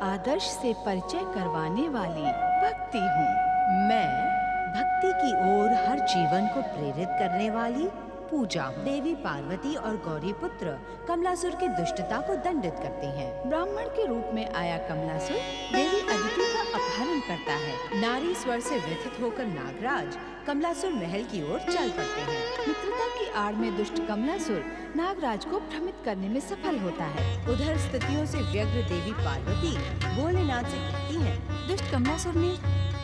आदर्श से परिचय करवाने वाली भक्ति हूँ। मैं भक्ति की ओर हर जीवन को प्रेरित करने वाली पूजा हूँ। देवी पार्वती और गौरी पुत्र कमलासुर की दुष्टता को दंडित करते हैं। ब्राह्मण के रूप में आया कमलासुर देवी अदिति का अपहरण करता है। नारी स्वर से व्यथित होकर नागराज कमलासुर महल की ओर चल पड़ते हैं। मित्रता की आड़ में दुष्ट कमलासुर नागराज को भ्रमित करने में सफल होता है। उधर स्थितियों से व्यग्र देवी पार्वती भोलेनाथ से कहती है, दुष्ट कमलासुर ने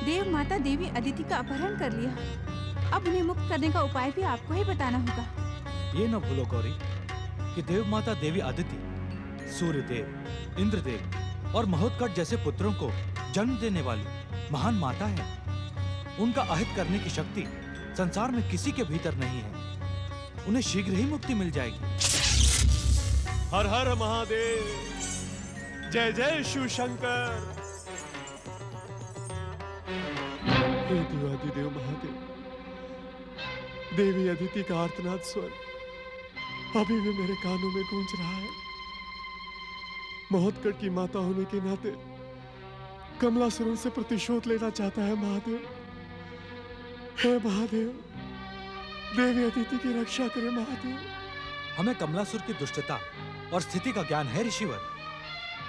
देव माता देवी अदिति का अपहरण कर लिया। अब उन्हें मुक्त करने का उपाय भी आपको ही बताना होगा। ये न भूलो गौरी कि देव माता देवी अदिति सूर्य देव, इंद्रदेव और महोत्कट जैसे पुत्रों को जन्म देने वाली महान माता है। उनका अहित करने की शक्ति संसार में किसी के भीतर नहीं है। उन्हें शीघ्र ही मुक्ति मिल जाएगी। हर हर महादेव, जय जय शिव शंकर। हे देवादिदेव महादेव, देवी अदिति का आर्तनाद स्वर अभी भी मेरे कानों में गूंज रहा है। महोत्कट की माता होने के नाते कमलासुर से प्रतिशोध लेना चाहता है। महादेव, हे महादेव, देवी अदिति की रक्षा करें महादेव। हमें कमलासुर की दुष्टता और स्थिति का ज्ञान है ऋषिवर,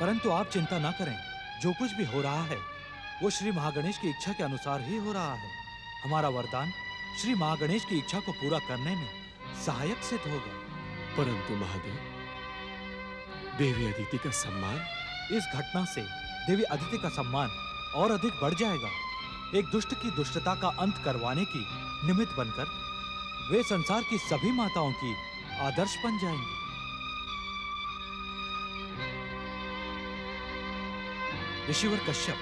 परंतु आप चिंता ना करें। जो कुछ भी हो रहा है वो श्री महागणेश की इच्छा के अनुसार ही हो रहा है। हमारा वरदान श्री महागणेश की इच्छा को पूरा करने में सहायक सिद्ध होगा। परंतु महादेव, देवी अदिति का सम्मान, इस घटना से देवी अदिति का सम्मान और अधिक बढ़ जाएगा। एक दुष्ट की दुष्टता का अंत करवाने की निमित्त बनकर वे संसार की सभी माताओं की आदर्श बन जाएंगी। ऋषिवर कश्यप,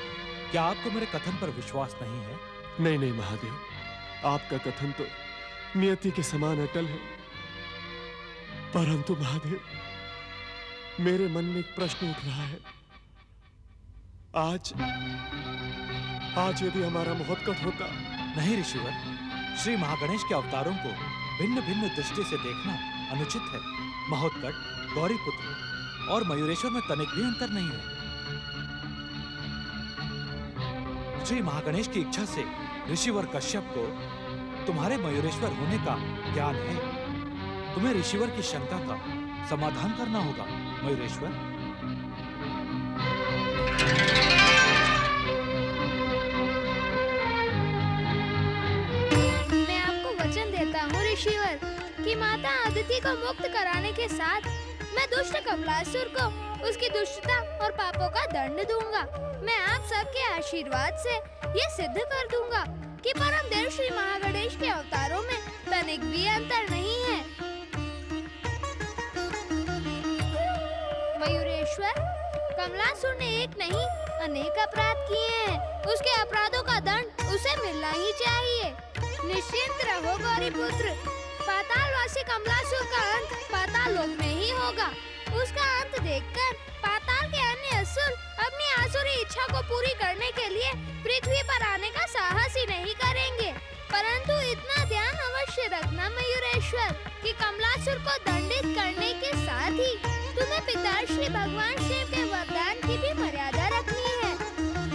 क्या आपको मेरे कथन पर विश्वास नहीं है? नहीं नहीं महादेव, आपका कथन तो नियति के समान अटल है। परंतु महादेव, मेरे मन में एक प्रश्न उठ रहा है। आज यदि हमारा महोत्कट होता। नहीं ऋषिवर, श्री महागणेश के अवतारों को भिन्न भिन्न दृष्टि से देखना अनुचित है। महोत्कट, गौरीपुत्र और मयूरेश्वर में तनिक भी अंतर नहीं है। श्री महागणेश की इच्छा से ऋषिवर कश्यप को तुम्हारे मयूरेश्वर होने का ज्ञान है। तुम्हें ऋषिवर की शंका का समाधान करना होगा। मयूरेश्वर, मैं आपको वचन देता हूँ ऋषिवर कि माता अदिति को मुक्त कराने के साथ मैं दुष्ट कमलासुर को उसकी दुष्टता और पापों का दंड दूंगा। मैं आप सबके आशीर्वाद से ये सिद्ध कर दूंगा कि परम देव श्री महागणेश के अवतारों में तनिक भी अंतर नहीं है। मयूरेश्वर, कमलासुर ने एक नहीं अनेक अपराध किए हैं। उसके अपराधों का दंड उसे मिलना ही चाहिए। निश्चिंत रहो गौरीपुत्र, पातालवासी कमलासुर का अंत पाताल लोक में ही होगा। उसका अंत देखकर पाताल के अन्य असुर अपनी आसुरी इच्छा को पूरी करने के लिए पृथ्वी पर आने का साहस ही नहीं करेंगे। परंतु इतना ध्यान अवश्य रखना मयूरेश्वर कि कमलासुर को दंडित करने के साथ ही तुम्हें पिताश्री भगवान शिव के वरदान की भी मर्यादा रखनी है।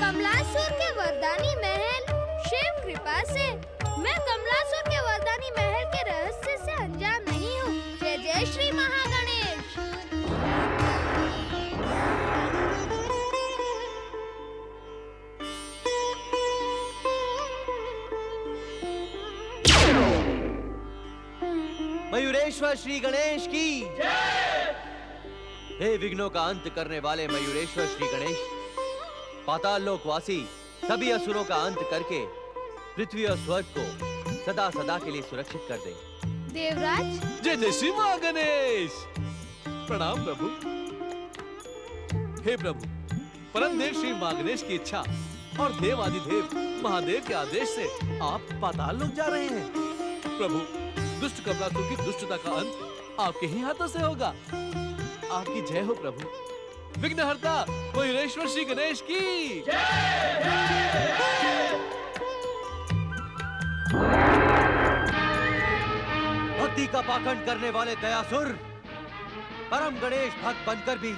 कमलासुर के वरदानी महल शिव कृपा से मैं कमलासुर के वरदानी महल के रहस्य से अनजान नहीं हूँ। जय जय श्री महागणेश। मयूरेश्वर श्री गणेश की जय। हे विघ्नों का अंत करने वाले मयूरेश्वर श्री गणेश, पाताल लोकवासी सभी असुरों का अंत करके पृथ्वी और स्वर्ग को सदा सदा के लिए सुरक्षित कर दे। देवराज, जय जय श्री महागणेश। प्रणाम प्रभु। हे प्रभु, परम देव श्री महागणेश की इच्छा और देवादिदेव महादेव के आदेश से आप पाताल लोक जा रहे हैं। प्रभु, दुष्ट कमलासुर की दुष्टता का अंत आपके ही हाथों से होगा। आपकी जय हो प्रभु। विघ्नहर्ता मयूरेश्वर श्री गणेश की भक्ति का पाखंड करने वाले दयासुर, परम गणेश भक्त बनकर भी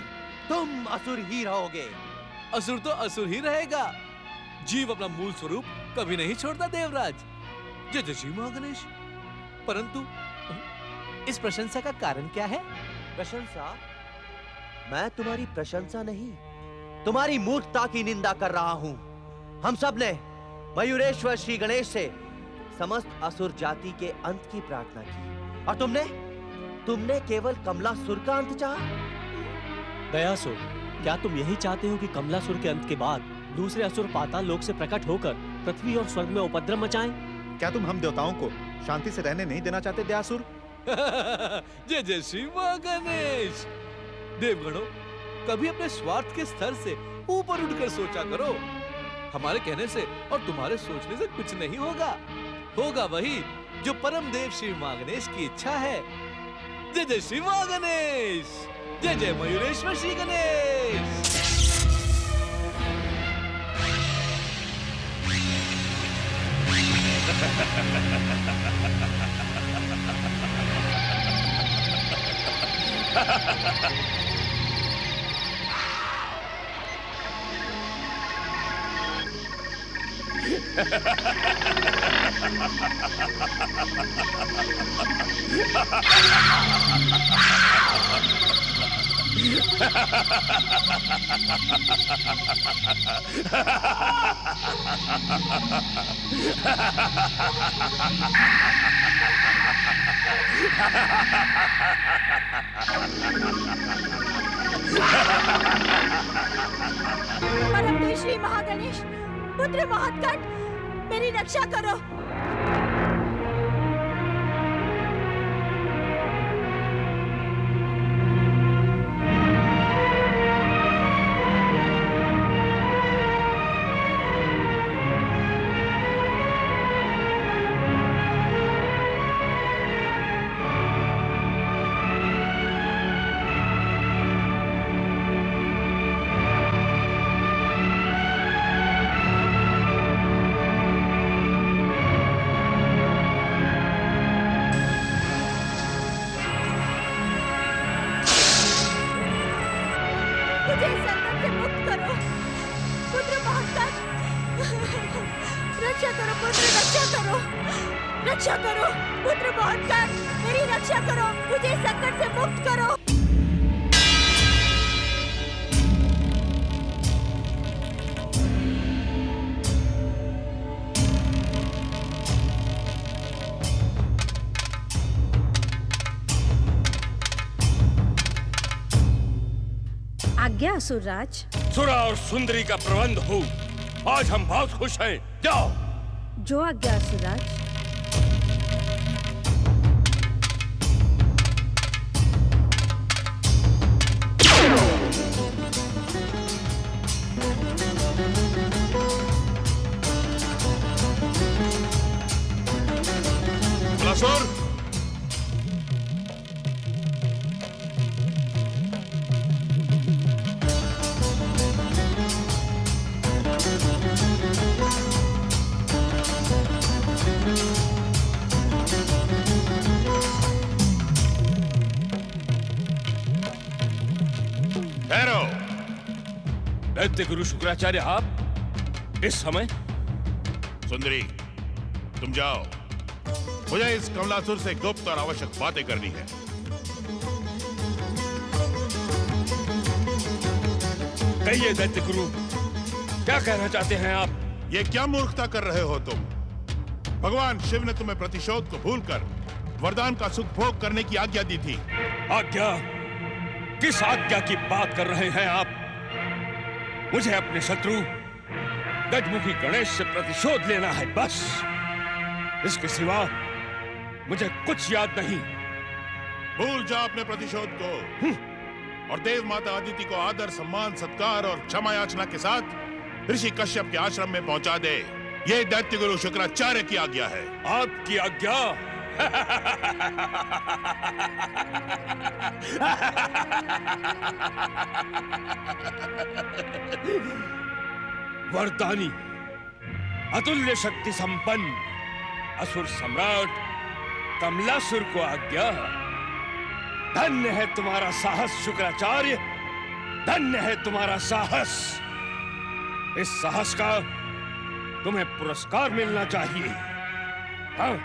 तुम असुर ही रहोगे। असुर तो असुर ही रहेगा। जीव अपना मूल स्वरूप कभी नहीं छोड़ता देवराज। जय जय श्री महागणेश। परंतु इस प्रशंसा का कारण क्या है? प्रशंसा? मैं तुम्हारी प्रशंसा नहीं, तुम्हारी मूर्खता की निंदा कर रहा हूं। हम सब ने मयूरेश्वर श्री गणेश से समस्त असुर जाति के अंत की प्रार्थना की, और तुमने केवल कमलासुर का अंत चाहा। दयासुर, क्या तुम यही चाहते हो कि कमलासुर के अंत के बाद दूसरे असुर पाताल लोक से प्रकट होकर पृथ्वी और स्वर्ग में उपद्रव मचाएं? क्या तुम हम देवताओं को शांति से रहने नहीं देना चाहते दयासुर? जय जय श्री महागणेश। देवगणों, कभी अपने स्वार्थ के स्तर से ऊपर उठकर सोचा करो। हमारे कहने से और तुम्हारे सोचने से कुछ नहीं होगा। होगा वही जो परम देव श्री महागणेश की इच्छा है। जय जय श्री महागणेश। जय जय मयूरेश्वर श्री गणेश। परमदेव श्री महागणेश, पुत्र महत्कट, मेरी रक्षा करो। मुझे इस संकट से मुक्त करो, पुत्र महत्कट। रक्षा करो पुत्र, रक्षा करो, रक्षा करो पुत्र महत्कट, मेरी रक्षा करो, मुझे इस संकट से मुक्त करो। आज्ञा असुरराज। सुरा और सुंदरी का प्रबंध हो। आज हम बहुत खुश हैं। जाओ। जो आज्ञा असुरराज। कमलासुर, दैत्य गुरु शुक्राचार्य, आप इस समय? सुंदरी, तुम जाओ, मुझे इस कमलासुर से गुप्त और आवश्यक बातें करनी है। कहिए दैत्य गुरु, क्या कहना चाहते हैं आप? ये क्या मूर्खता कर रहे हो तुम? भगवान शिव ने तुम्हें प्रतिशोध को भूलकर वरदान का सुख भोग करने की आज्ञा दी थी। आज्ञा? किस आज्ञा की बात कर रहे हैं आप? मुझे अपने शत्रु गजमुखी गणेश से प्रतिशोध लेना है, बस। इसके सिवा मुझे कुछ याद नहीं। भूल जाओ अपने प्रतिशोध को और देव माता अदिति को आदर, सम्मान, सत्कार और क्षमा याचना के साथ ऋषि कश्यप के आश्रम में पहुंचा दे। ये दैत्य गुरु शुक्राचार्य की आज्ञा है। आपकी आज्ञा? वरदानी, अतुल्य शक्ति संपन्न असुर सम्राट कमलासुर को आज्ञा। धन्य है तुम्हारा साहस शुक्राचार्य, धन्य है तुम्हारा साहस। इस साहस का तुम्हें पुरस्कार मिलना चाहिए। हाँ?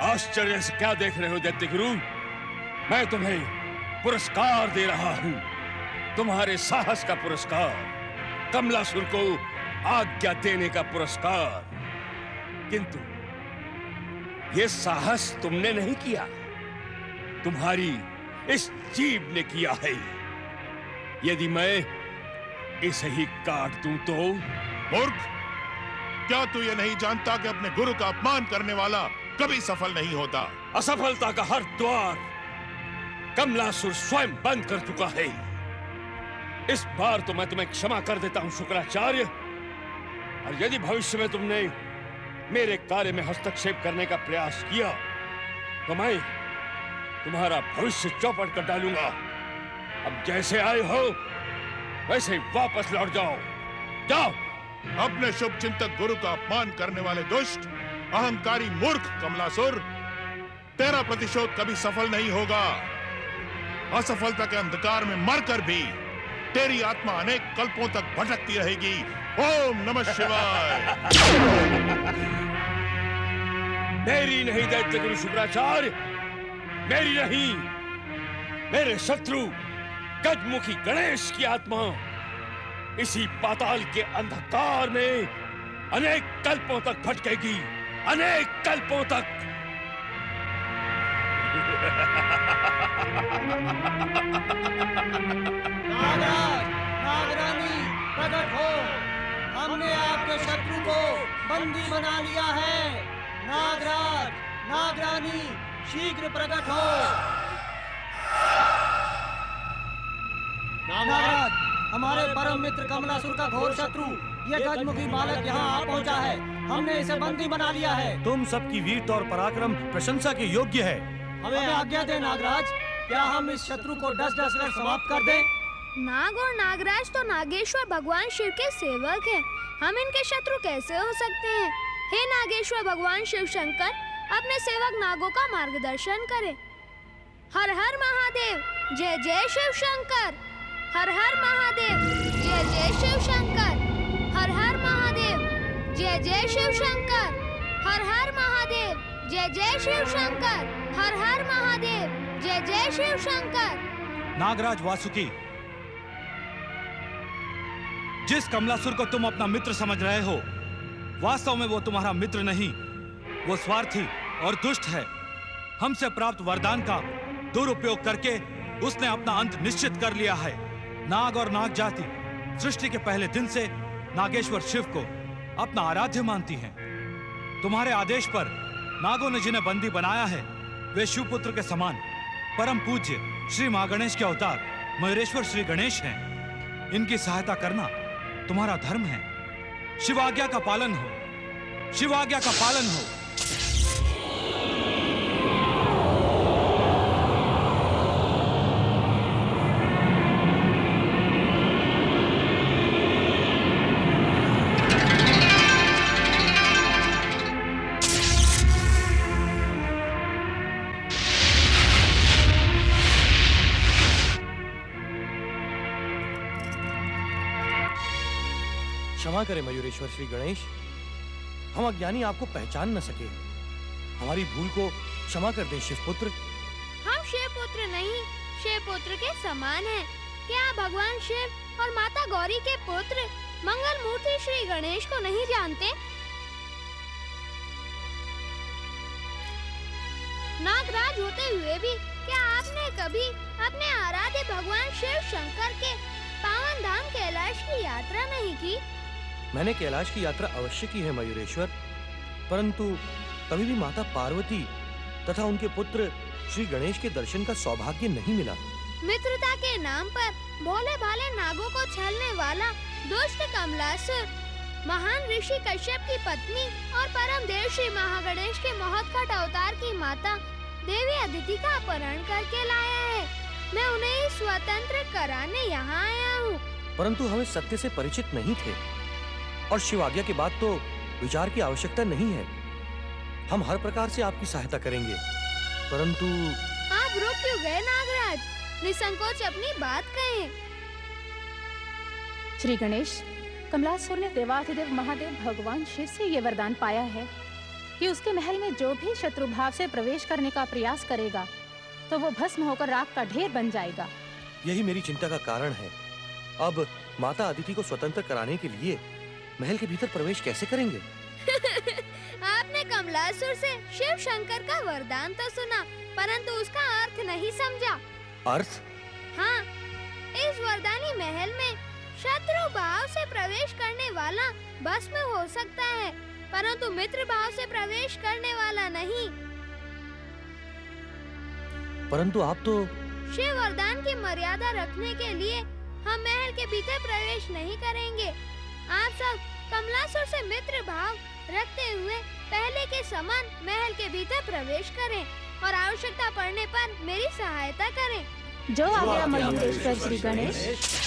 आश्चर्य से क्या देख रहे हो दैत्य गुरु? मैं तुम्हें पुरस्कार दे रहा हूं, तुम्हारे साहस का पुरस्कार, कमलासुर को आज्ञा देने का पुरस्कार। किंतु ये साहस तुमने नहीं किया, तुम्हारी इस जीभ ने किया है। यदि मैं इसे ही काट दूं तो? मूर्ख, क्या तू ये नहीं जानता कि अपने गुरु का अपमान करने वाला कभी सफल नहीं होता? असफलता का हर द्वार कमलासुर स्वयं बंद कर चुका है। इस बार तो मैं तुम्हें क्षमा कर देता हूं शुक्राचार्य, और यदि भविष्य में तुमने मेरे कार्य में हस्तक्षेप करने का प्रयास किया तो मैं तुम्हारा भविष्य चौपट कर डालूंगा। अब जैसे आए हो वैसे ही वापस लौट जाओ। जाओ। अपने शुभ चिंतक गुरु का अपमान करने वाले दुष्ट अहंकारी मूर्ख कमलासुर, तेरा प्रतिशोध कभी सफल नहीं होगा। असफलता के अंधकार में मरकर भी तेरी आत्मा अनेक कल्पों तक भटकती रहेगी। ओम नमः शिवाय। मेरी नहीं दैत्य गुरु शुक्राचार्य, मेरी नहीं, मेरे शत्रु गजमुखी गणेश की आत्मा इसी पाताल के अंधकार में अनेक कल्पों तक भटकेगी, अनेक कल्पों तक। नागराज, नागरानी प्रकट हो। हमने आपके शत्रु को बंदी बना लिया है। नागराज, नागरानी शीघ्र प्रकट हो। नागराज, हमारे परम मित्र कमलासुर का घोर शत्रु ये गजमुखी बालक यहाँ आ पहुँचा है। हमने इसे बंदी बना लिया है। तुम सबकी वीरता और पराक्रम प्रशंसा के योग्य है। हमें आज्ञा दे नागराज, क्या हम इस शत्रु को डस डस कर समाप्त कर दें? नाग और नागराज तो नागेश्वर भगवान शिव के सेवक हैं। हम इनके शत्रु कैसे हो सकते हैं? हे नागेश्वर भगवान शिव शंकर, अपने सेवक नागों का मार्गदर्शन करें। हर हर महादेव, जय जय शिव शंकर। हर हर महादेव, जय जय शिव शंकर। हर हर महादेव, जय जय शिव शंकर। हर हर महादेव, जय जय शिव शंकर। हर हर महादेव, जय जय शिव शंकर। नागराज वासुकी, जिस कमलासुर को तुम अपना मित्र समझ रहे हो, वास्तव में वो तुम्हारा मित्र नहीं, वो स्वार्थी और दुष्ट है। हमसे प्राप्त वरदान का दुरुपयोग करके उसने अपना अंत निश्चित कर लिया है। नाग और नाग जाति सृष्टि के पहले दिन से नागेश्वर शिव को अपना आराध्य मानती हैं। तुम्हारे आदेश पर नागों ने जिन्हें बंदी बनाया है वे शिवपुत्र के समान परम पूज्य श्री महागणेश के अवतार मयूरेश्वर श्री गणेश हैं। इनकी सहायता करना तुम्हारा धर्म है। शिवाज्ञा का पालन हो, शिवाज्ञा का पालन हो। क्षमा करें मयूरेश्वर श्री गणेश, हम अज्ञानी आपको पहचान न सके। हमारी भूल को क्षमा कर दें शिवपुत्र। हम शिवपुत्र नहीं, शिवपुत्र के समान हैं। क्या आप भगवान शिव और माता गौरी के पुत्र मंगल मूर्ति श्री गणेश को नहीं जानते? नागराज होते हुए भी क्या आपने कभी अपने आराध्य भगवान शिव शंकर के पावन धाम कैलाश की यात्रा नहीं की? मैंने कैलाश की यात्रा अवश्य की है मयूरेश्वर, परंतु कभी भी माता पार्वती तथा उनके पुत्र श्री गणेश के दर्शन का सौभाग्य नहीं मिला। मित्रता के नाम पर भोले भाले नागों को छलने वाला दुष्ट कमलासुर महान ऋषि कश्यप की पत्नी और परम देव श्री महागणेश के महोत्कट अवतार की माता देवी अदिति का अपहरण करके लाया है। मैं उन्हें स्वतंत्र कराने यहाँ आया हूँ। परंतु हमें सत्य से परिचित नहीं थे और शिव आज्ञा के बाद तो विचार की आवश्यकता नहीं है। हम हर प्रकार से आपकी सहायता करेंगे, परंतु आप रुक क्यों गए नागराज? निसंकोच अपनी बात कहें। श्री गणेश, कमलासुर ने देवाधिदेव महादेव भगवान शिव से ये वरदान पाया है कि उसके महल में जो भी शत्रु भाव से प्रवेश करने का प्रयास करेगा तो वो भस्म होकर राख का ढेर बन जाएगा। यही मेरी चिंता का कारण है। अब माता अदिति को स्वतंत्र कराने के लिए महल के भीतर प्रवेश कैसे करेंगे? आपने कमलासुर से शिव शंकर का वरदान तो सुना, परंतु उसका अर्थ नहीं समझा। अर्थ? हाँ, इस वरदानी महल में शत्रु भाव से प्रवेश करने वाला भस्म हो सकता है, परंतु मित्र भाव से प्रवेश करने वाला नहीं। परंतु आप तो शिव वरदान की मर्यादा रखने के लिए हम महल के भीतर प्रवेश नहीं करेंगे। आप सब कमलासुर से मित्र भाव रखते हुए पहले के समान महल के भीतर प्रवेश करें और आवश्यकता पड़ने पर मेरी सहायता करें। जो आज्ञा मयूरेश्वर श्री गणेश।